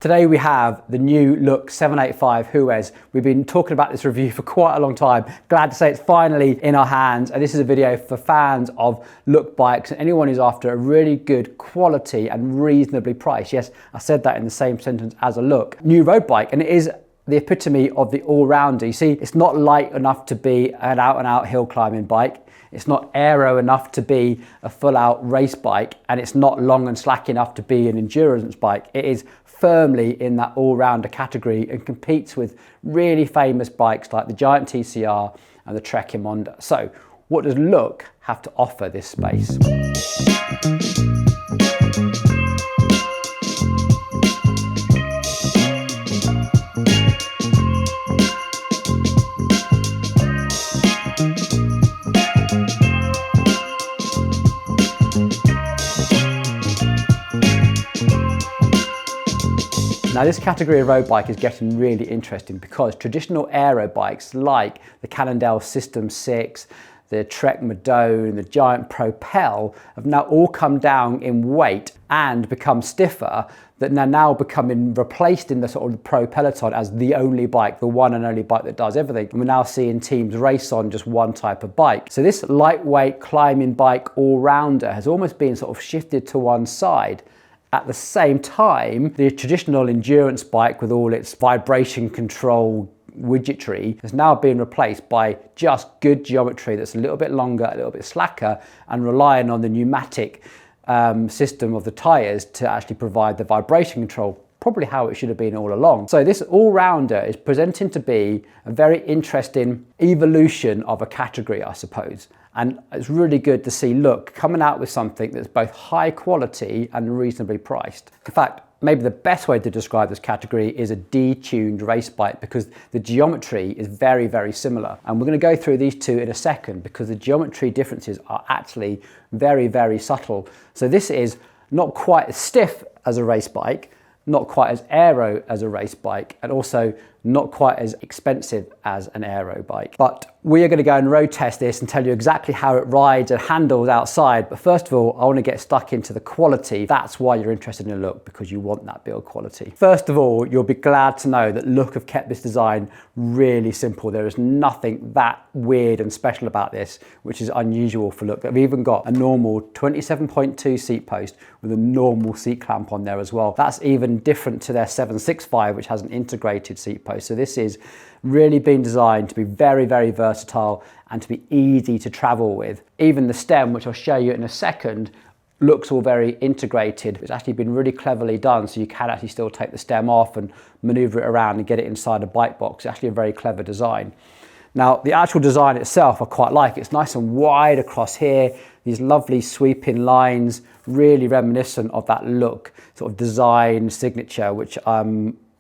Today we have the new look 785 Huez. We've been talking about this review for quite a long time. Glad to say it's finally in our hands, and this is a video for fans of look bikes and anyone who's after a really good quality and reasonably priced. Yes, I said that in the same sentence as a look. New road bike, and it is the epitome of the all-rounder. You see, it's not light enough to be an out-and-out hill climbing bike. It's not aero enough to be a full-out race bike, and it's not long and slack enough to be an endurance bike. It is firmly in that all-rounder category and competes with really famous bikes like the Giant TCR and the Trek Emonda. So what does Look have to offer this space? Now this category of road bike is getting really interesting because traditional aero bikes like the Cannondale System 6, the Trek Madone, the Giant Propel have now all come down in weight and become stiffer, that they're now becoming replaced in the sort of pro peloton as the only bike, the one and only bike that does everything. And we're now seeing teams race on just one type of bike. So this lightweight climbing bike all-rounder has almost been sort of shifted to one side. At the same time, the traditional endurance bike with all its vibration control widgetry has now been replaced by just good geometry that's a little bit longer, a little bit slacker, and relying on the pneumatic system of the tyres to actually provide the vibration control, probably how it should have been all along. So this all-rounder is presenting to be a very interesting evolution of a category, I suppose. And it's really good to see Look coming out with something that's both high quality and reasonably priced. In fact, maybe the best way to describe this category is a detuned race bike, because the geometry is very, very similar. And we're going to go through these two in a second because the geometry differences are actually very, very subtle. So this is not quite as stiff as a race bike, not quite as aero as a race bike, and also not quite as expensive as an aero bike. But we are going to go and road test this and tell you exactly how it rides and handles outside. But first of all, I want to get stuck into the quality. That's why you're interested in Look, because you want that build quality. First of all, you'll be glad to know that Look have kept this design really simple. There is nothing that weird and special about this, which is unusual for Look. They've even got a normal 27.2 seat post with a normal seat clamp on there as well. That's even different to their 765, which has an integrated seat post. So this is really been designed to be very, very versatile and to be easy to travel with. Even the stem, which I'll show you in a second, looks all very integrated. It's actually been really cleverly done, so you can actually still take the stem off and maneuver it around and get it inside a bike box. It's actually a very clever design. Now, the actual design itself I quite like. It's nice and wide across here, these lovely sweeping lines, really reminiscent of that Look sort of design signature, which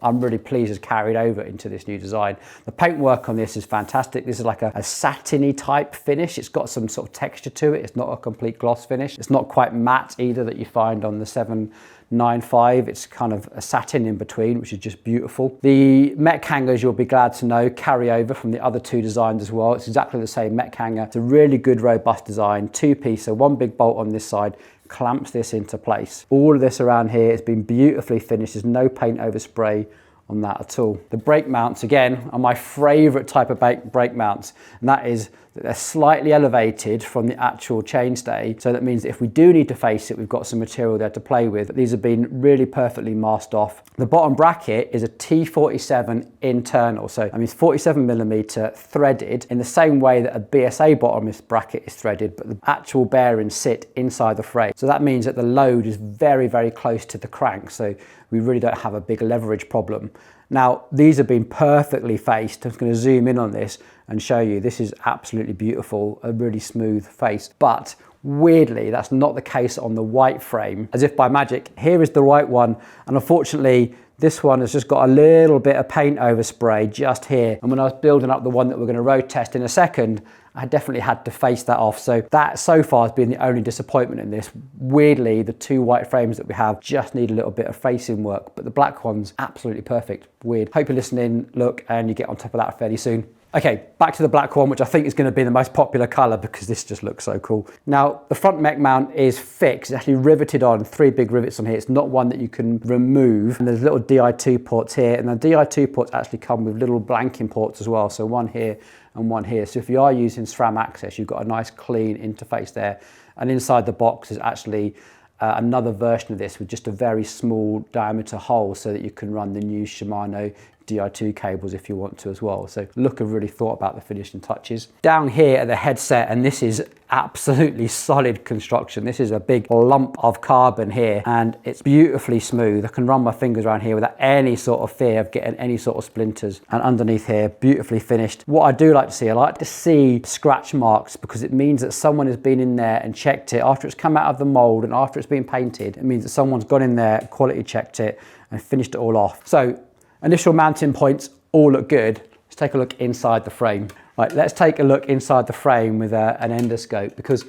I'm really pleased has carried over into this new design. The paintwork on this is fantastic. This is like a satiny type finish. It's got some sort of texture to it. It's not a complete gloss finish. It's not quite matte either that you find on the 795. It's kind of a satin in between, which is just beautiful. The mech hangers, you'll be glad to know, carry over from the other two designs as well. It's exactly the same mech hanger. It's a really good, robust design, two-piece, so one big bolt on this side clamps this into place. All of this around here has been beautifully finished. There's no paint overspray on that at all. The brake mounts, again, are my favorite type of brake mounts, and that is that they're slightly elevated from the actual chainstay. So that means that if we do need to face it, we've got some material there to play with. But these have been really perfectly masked off. The bottom bracket is a T47 internal. So that means 47mm threaded in the same way that a BSA bottom bracket is threaded, but the actual bearings sit inside the frame. So that means that the load is very, very close to the crank. So we really don't have a big leverage problem. Now, these have been perfectly faced. I'm just going to zoom in on this and show you. This is absolutely beautiful, a really smooth face. But weirdly, that's not the case on the white frame. As if by magic, here is the white one. And unfortunately, this one has just got a little bit of paint overspray just here. And when I was building up the one that we're going to road test in a second, I definitely had to face that off. So that so far has been the only disappointment in this. Weirdly, the two white frames that we have just need a little bit of facing work, but the black one's absolutely perfect. Weird. Hope you're listening, Look, and you get on top of that fairly soon. Okay, back to the black one, which I think is going to be the most popular colour because this just looks so cool. Now, the front mech mount is fixed. It's actually riveted on, 3 big rivets on here. It's not one that you can remove. And there's little DI2 ports here, and the DI2 ports actually come with little blanking ports as well. So one here and one here. So if you are using SRAM access, you've got a nice clean interface there. And inside the box is actually another version of this with just a very small diameter hole so that you can run the new Shimano DI2 cables if you want to as well. So look, have really thought about the finishing touches. Down here at the headset, and this is absolutely solid construction. This is a big lump of carbon here and it's beautifully smooth. I can run my fingers around here without any sort of fear of getting any sort of splinters. And underneath here, beautifully finished. What I do like to see, I like to see scratch marks because it means that someone has been in there and checked it after it's come out of the mold and after it's been painted. It means that someone's gone in there, quality checked it and finished it all off. So initial mounting points all look good. Let's take a look inside the frame. Right, let's take a look inside the frame with an endoscope because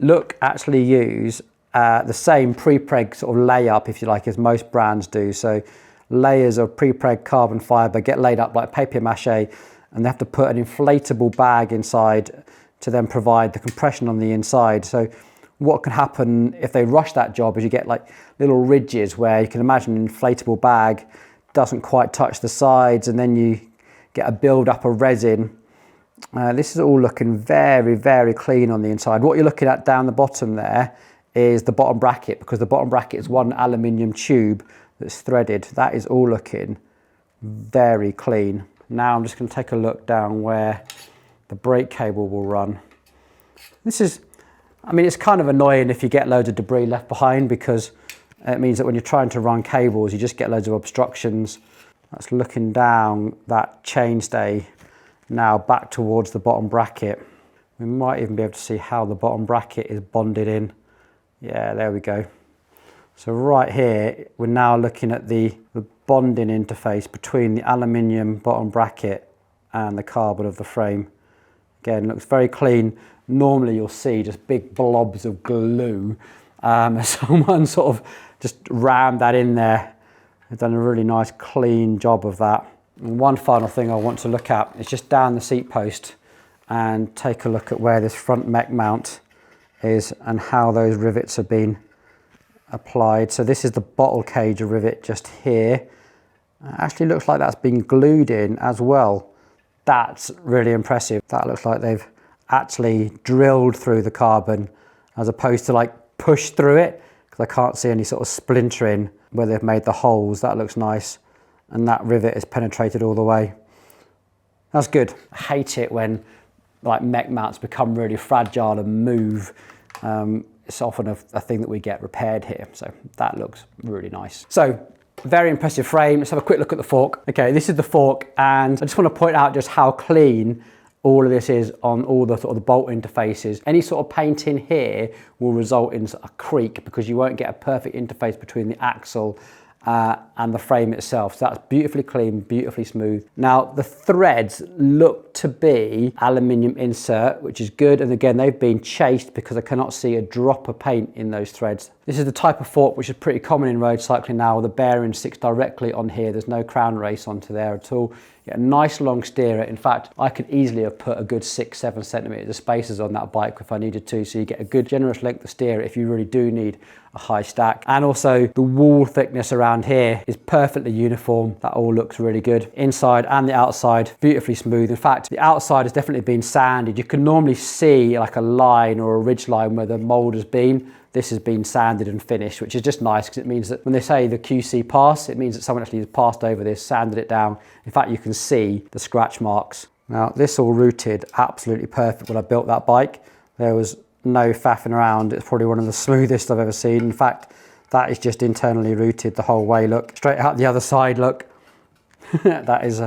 Look actually use the same pre-preg sort of layup, if you like, as most brands do. So layers of pre-preg carbon fibre get laid up like papier mâché, and they have to put an inflatable bag inside to then provide the compression on the inside. So what can happen if they rush that job is you get like little ridges where you can imagine an inflatable bag doesn't quite touch the sides, and then you get a build up of resin. This is all looking very, very clean on the inside. What you're looking at down the bottom there is the bottom bracket, because the bottom bracket is one aluminium tube that's threaded. That is all looking very clean. Now I'm just going to take a look down where the brake cable will run. This is, I mean, it's kind of annoying if you get loads of debris left behind, because it means that when you're trying to run cables, you just get loads of obstructions. That's looking down that chainstay now back towards the bottom bracket. We might even be able to see how the bottom bracket is bonded in. Yeah, there we go. So right here, we're now looking at the bonding interface between the aluminium bottom bracket and the carbon of the frame. Again, looks very clean. Normally you'll see just big blobs of glue. Someone sort of just rammed that in there. They've done a really nice clean job of that. And one final thing I want to look at is just down the seat post and take a look at where this front mech mount is and how those rivets have been applied. So this is the bottle cage rivet just here. It actually looks like that's been glued in as well. That's really impressive. That looks like they've actually drilled through the carbon as opposed to like pushed through it, because I can't see any sort of splintering where they've made the holes. That looks nice. And that rivet is penetrated all the way. That's good. I hate it when like mech mounts become really fragile and move. It's often a thing that we get repaired here. So that looks really nice. So very impressive frame. Let's have a quick look at the fork. Okay, this is the fork, and I just want to point out just how clean all of this is on all the sort of the bolt interfaces. Any sort of painting here will result in a creak because you won't get a perfect interface between the axle and the frame itself. So that's beautifully clean, beautifully smooth. Now the threads look to be aluminium insert, which is good. And again, they've been chased because I cannot see a drop of paint in those threads. This is the type of fork which is pretty common in road cycling now. The bearing sticks directly on here. There's no crown race onto there at all. You get a nice long steerer. In fact, I could easily have put a good 6-7 centimeters of spacers on that bike if I needed to. So you get a good generous length of steer if you really do need a high stack. And also the wall thickness around here is perfectly uniform. That all looks really good. Inside and the outside, beautifully smooth. In fact, the outside has definitely been sanded. You can normally see like a line or a ridge line where the mold has been. This has been sanded and finished, which is just nice because it means that when they say the QC pass, it means that someone actually has passed over this, sanded it down. In fact, you can see the scratch marks. Now, this all routed absolutely perfect when I built that bike. There was no faffing around. It's probably one of the smoothest I've ever seen. In fact, that is just internally routed the whole way. Look, straight out the other side, look. That is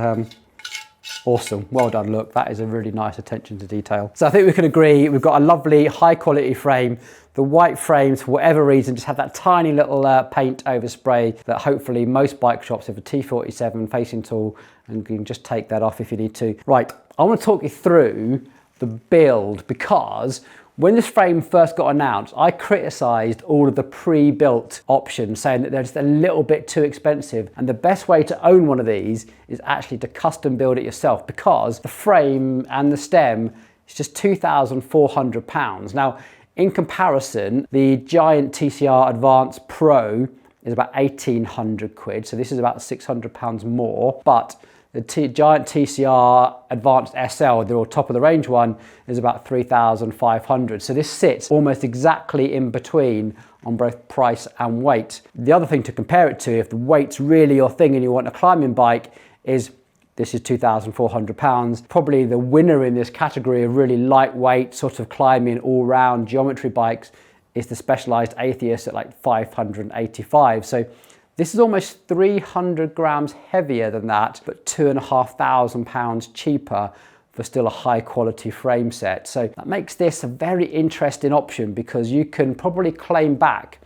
awesome. Well done, look. That is a really nice attention to detail. So I think we can agree we've got a lovely high quality frame. The white frames, for whatever reason, just have that tiny little paint overspray that hopefully most bike shops have a T47 facing tool, and you can just take that off if you need to. Right, I want to talk you through the build, because When this frame first got announced, I criticised all of the pre-built options, saying that they're just a little bit too expensive. And the best way to own one of these is actually to custom build it yourself, because the frame and the stem is just £2,400. Now, in comparison, the Giant TCR Advanced Pro is about 1,800 quid. So this is about £600 more, but the Giant TCR Advanced SL, the top of the range one, is about 3,500. So this sits almost exactly in between on both price and weight. The other thing to compare it to, if the weight's really your thing and you want a climbing bike, is this is £2,400. Probably the winner in this category of really lightweight, sort of climbing all-round geometry bikes is the Specialized Atheist at like 585. So this is almost 300 grams heavier than that, but £2,500 cheaper for still a high quality frame set. So that makes this a very interesting option, because you can probably claim back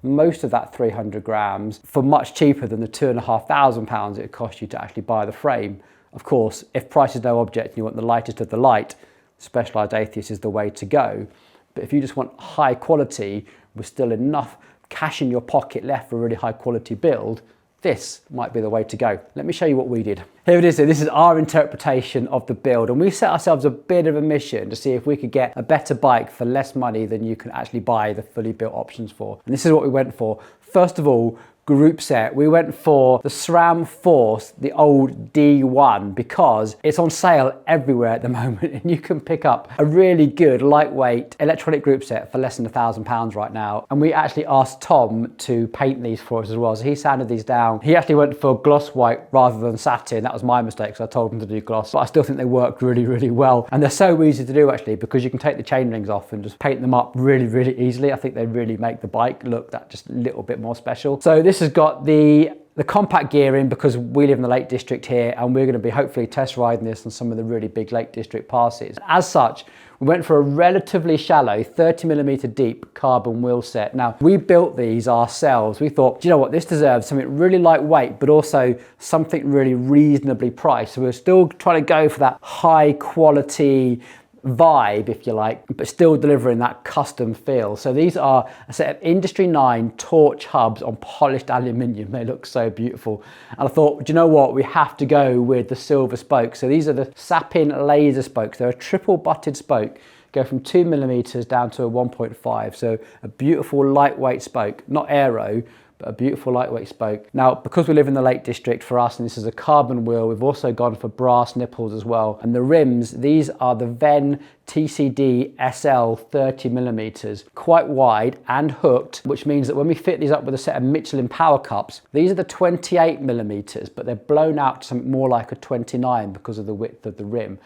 most of that 300 grams for much cheaper than the £2,500 it cost you to actually buy the frame. Of course, if price is no object and you want the lightest of the light, Specialized Atheist is the way to go. But if you just want high quality with still enough cash in your pocket left for a really high quality build, this might be the way to go. Let me show you what we did. Here it is. So this is our interpretation of the build, and we set ourselves a bit of a mission to see if we could get a better bike for less money than you can actually buy the fully built options for. And this is what we went for. First of all, group set. We went for the SRAM Force, the old D1, because it's on sale everywhere at the moment, and you can pick up a really good lightweight electronic group set for less than £1,000 right now. And we actually asked Tom to paint these for us as well, so he sanded these down. He actually went for gloss white rather than satin. That was my mistake, because I told him to do gloss, but I still think they work really, really well. And they're so easy to do actually, because you can take the chain rings off and just paint them up really, really easily. I think they really make the bike look that just a little bit more special. So this has got the compact gear in, because we live in the Lake District here, and we're going to be hopefully test riding this on some of the really big Lake District passes. As such, we went for a relatively shallow 30mm deep carbon wheel set. Now, we built these ourselves. We thought, do you know what, this deserves something really lightweight, but also something really reasonably priced. So we're still trying to go for that high quality vibe, if you like, but still delivering that custom feel. So these are a set of Industry 9 torch hubs on polished aluminium. They look so beautiful. And I thought, do you know what, we have to go with the silver spokes. So these are the Sapin laser spokes. They're a triple butted spoke, go from 2mm down to a 1.5. So a beautiful lightweight spoke, not aero, but a beautiful lightweight spoke. Now, because we live in the Lake District, for us, and this is a carbon wheel, we've also gone for brass nipples as well. And the rims, these are the Ven TCD SL 30mm, quite wide and hooked, which means that when we fit these up with a set of Michelin power cups, these are the 28mm, but they're blown out to something more like a 29 because of the width of the rim.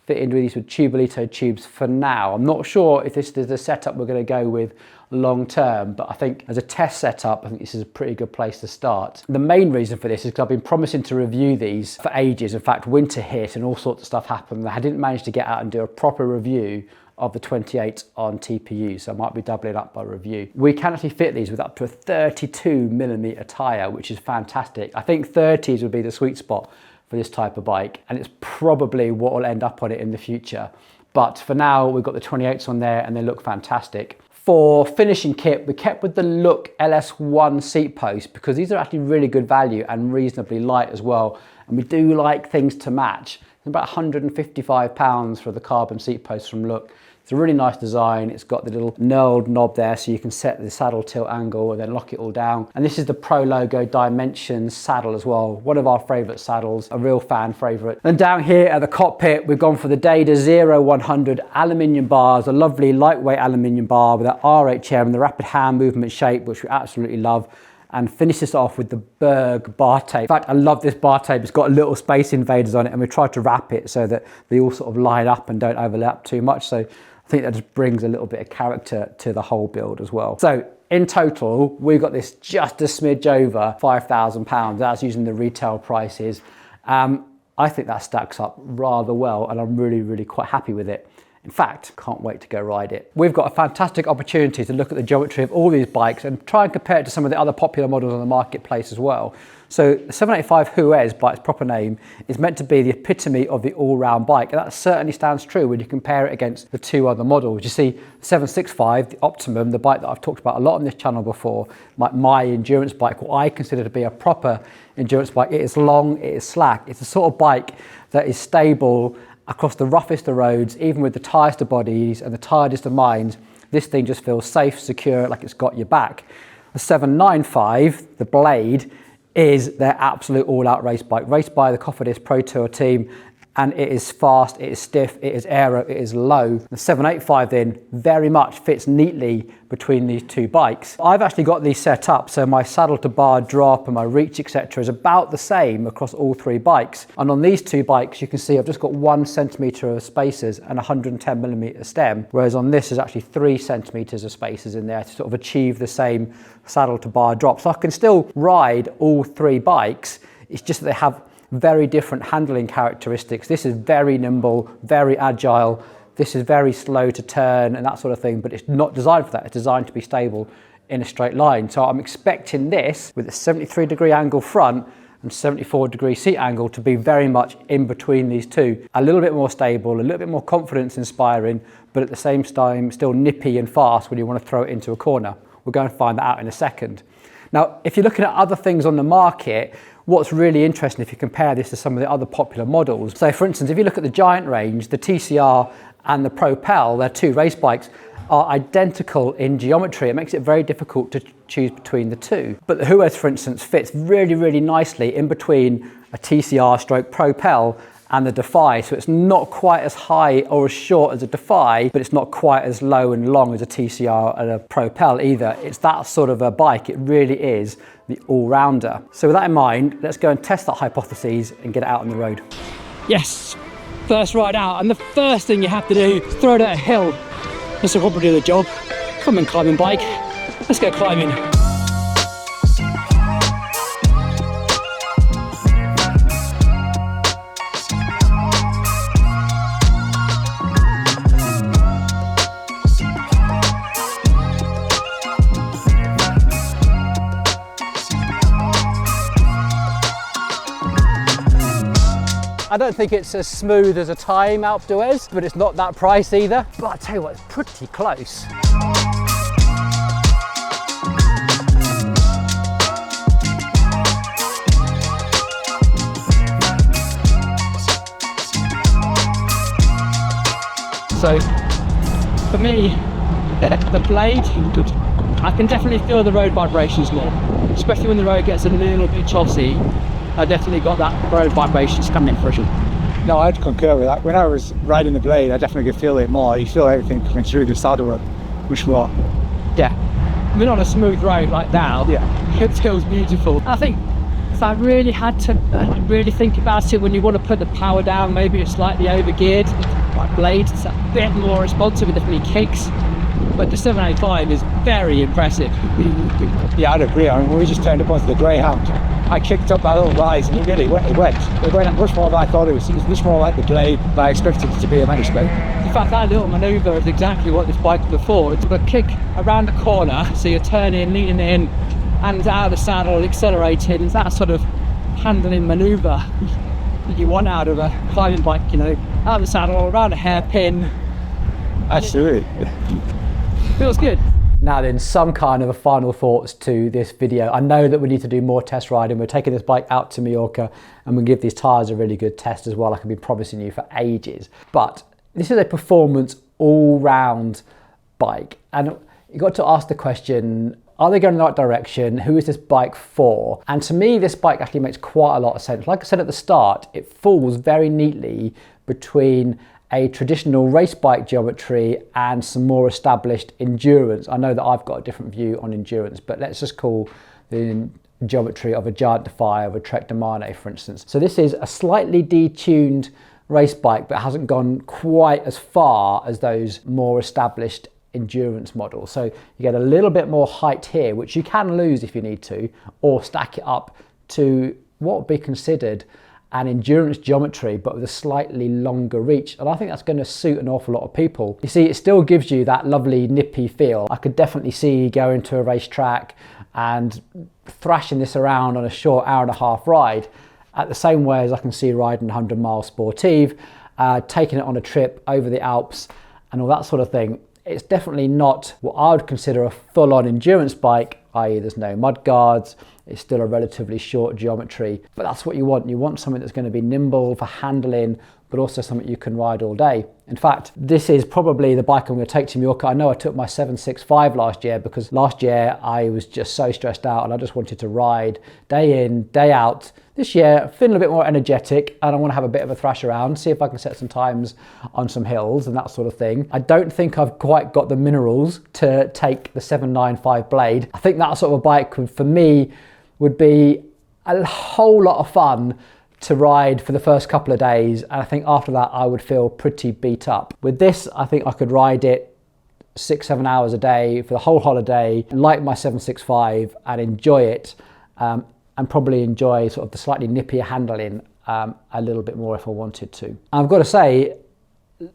Fitted with these with Tubolito tubes for now. I'm not sure if this is the setup we're going to go with long term, but I think as a test setup, I think this is a pretty good place to start. The main reason for this is because I've been promising to review these for ages. In fact, winter hit and all sorts of stuff happened. I didn't manage to get out and do a proper review of the 28 on TPU, so I might be doubling up by review. We can actually fit these with up to a 32mm tyre, which is fantastic. I think 30s would be the sweet spot for this type of bike, and it's probably what will end up on it in the future. But for now, we've got the 28s on there and they look fantastic. For finishing kit, we kept with the Look LS1 seat post, because these are actually really good value and reasonably light as well. And we do like things to match. It's about £155 for the carbon seat post from Look. It's a really nice design. It's got the little knurled knob there, so you can set the saddle tilt angle and then lock it all down. And this is the Pro Logo Dimensions saddle as well. One of our favorite saddles, a real fan favorite. And down here at the cockpit, we've gone for the Data 0100 aluminium bars, a lovely lightweight aluminium bar with that R8M and the rapid hand movement shape, which we absolutely love. And finish this off with the Berg bar tape. In fact, I love this bar tape. It's got little Space Invaders on it, and we tried to wrap it so that they all sort of line up and don't overlap too much. So I think that just brings a little bit of character to the whole build as well. So in total, we got this just a smidge over £5,000. That's using the retail prices. I think that stacks up rather well, and I'm really, really quite happy with it. In fact, can't wait to go ride it. We've got a fantastic opportunity to look at the geometry of all these bikes and try and compare it to some of the other popular models on the marketplace as well. So the 785 Huez, by its proper name, is meant to be the epitome of the all-round bike, and that certainly stands true when you compare it against the two other models. You see, the 765, the Optimum, the bike that I've talked about a lot on this channel before, my endurance bike, what I consider to be a proper endurance bike. It is long, it is slack. It's the sort of bike that is stable across the roughest of roads, even with the tightest of bodies and the tiredest of minds. This thing just feels safe, secure, like it's got your back. The 795, the Blade, is their absolute all-out race bike, raced by the Cofidis Pro Tour team, and it is fast, it is stiff, it is aero, it is low. The 785 then very much fits neatly between these two bikes. I've actually got these set up, so my saddle to bar drop and my reach, etc. is about the same across all three bikes. And on these two bikes, you can see I've just got 1 centimetre of spacers and 110mm stem, whereas on this is actually 3 centimetres of spacers in there to sort of achieve the same saddle to bar drop. So I can still ride all three bikes, it's just that they have very different handling characteristics. This is very nimble, very agile. This is very slow to turn and that sort of thing, but it's not designed for that. It's designed to be stable in a straight line. So I'm expecting this with a 73-degree angle front and 74-degree seat angle to be very much in between these two. A little bit more stable, a little bit more confidence inspiring, but at the same time still nippy and fast when you want to throw it into a corner. We'll go and find that out in a second. Now, if you're looking at other things on the market, what's really interesting if you compare this to some of the other popular models. So for instance, if you look at the Giant range, the TCR and the Propel, their two race bikes, are identical in geometry. It makes it very difficult to choose between the two. But the Huez, for instance, fits really, really nicely in between a TCR stroke Propel and the Defy. So it's not quite as high or as short as a Defy, but it's not quite as low and long as a TCR and a Propel either. It's that sort of a bike. It really is the all-rounder. So with that in mind, let's go and test that hypothesis and get it out on the road. Yes, first ride out, and the first thing you have to do is throw it at a hill. This will probably do the job. Come on, climbing bike. Let's go climbing. I don't think it's as smooth as a Time Alpe d'Huez, but it's not that price either. But I tell you what, it's pretty close. So, for me, the Blade, I can definitely feel the road vibrations more, especially when the road gets a little bit tossy. I definitely got that road vibrations coming in for sure. No, I'd concur with that. When I was riding the Blade, I definitely could feel it more. You feel everything coming through the saddle much more. Yeah, I mean on a smooth road like now, yeah, it feels beautiful. I think if I really had to really think about it, when you want to put the power down, maybe it's slightly overgeared. Like Blade, it's a bit more responsive, it definitely kicks. But the 785 is very impressive. Yeah, I'd agree. I mean, when we just turned up onto the Greyhound, I kicked up my little rise and it went much more like I thought it was. It was much more like the Blade, but I expected it to be a many spec. In fact, that little manoeuvre is exactly what this bike is before. It's a kick around the corner, so you're turning, leaning in, and out of the saddle, accelerating. It's that sort of handling manoeuvre that you want out of a climbing bike, you know, out of the saddle, around a hairpin. Absolutely. Feels good. Now then, some kind of a final thoughts to this video. I know that we need to do more test riding. We're taking this bike out to Mallorca and we'll give these tyres a really good test as well, like I've been promising you for ages. But this is a performance all-round bike. And you've got to ask the question, are they going in the right direction? Who is this bike for? And to me, this bike actually makes quite a lot of sense. Like I said at the start, it falls very neatly between a traditional race bike geometry and some more established endurance. I know that I've got a different view on endurance, but let's just call the geometry of a Giant Defy, of a Trek de Marne, for instance. So this is a slightly detuned race bike, but hasn't gone quite as far as those more established endurance models. So you get a little bit more height here, which you can lose if you need to, or stack it up to what would be considered an endurance geometry, but with a slightly longer reach. And I think that's going to suit an awful lot of people. You see, it still gives you that lovely nippy feel. I could definitely see going to a racetrack and thrashing this around on a short hour-and-a-half ride at the same way as I can see riding 100 mile sportive, taking it on a trip over the Alps and all that sort of thing. It's definitely not what I would consider a full-on endurance bike, i.e. there's no mud guards, it's still a relatively short geometry, but that's what you want. You want something that's going to be nimble for handling, but also something you can ride all day. In fact, this is probably the bike I'm going to take to Mallorca. I know I took my 765 last year because last year I was just so stressed out and I just wanted to ride day in, day out. This year, feeling a bit more energetic and I want to have a bit of a thrash around, see if I can set some times on some hills and that sort of thing. I don't think I've quite got the minerals to take the 795 blade. I think that sort of a bike would, for me, would be a whole lot of fun to ride for the first couple of days, and I think after that I would feel pretty beat up. With this, I think I could ride it 6-7 hours a day for the whole holiday, like my 765, and enjoy it, and probably enjoy sort of the slightly nippier handling a little bit more if I wanted to. I've got to say,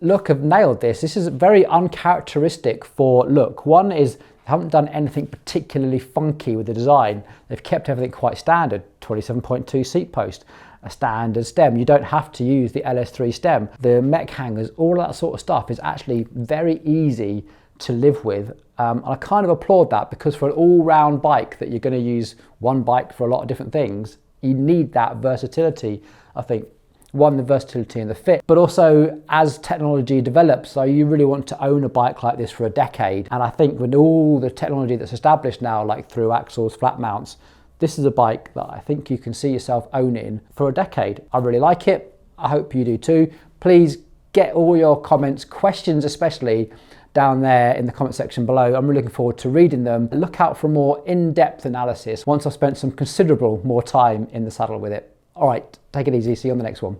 Look have nailed this. This is very uncharacteristic for Look. One is they haven't done anything particularly funky with the design. They've kept everything quite standard, 27.2 seat post, a standard stem. You don't have to use the LS3 stem. The mech hangers, all that sort of stuff is actually very easy to live with. And I kind of applaud that, because for an all-round bike that you're going to use one bike for a lot of different things, you need that versatility. I think, one, the versatility and the fit, but also as technology develops, so you really want to own a bike like this for a decade. And I think with all the technology that's established now, like through axles, flat mounts, this is a bike that I think you can see yourself owning for a decade. I really like it. I hope you do too. Please get all your comments, questions especially, down there in the comment section below. I'm really looking forward to reading them. Look out for more in-depth analysis once I've spent some considerable more time in the saddle with it. All right, take it easy. See you on the next one.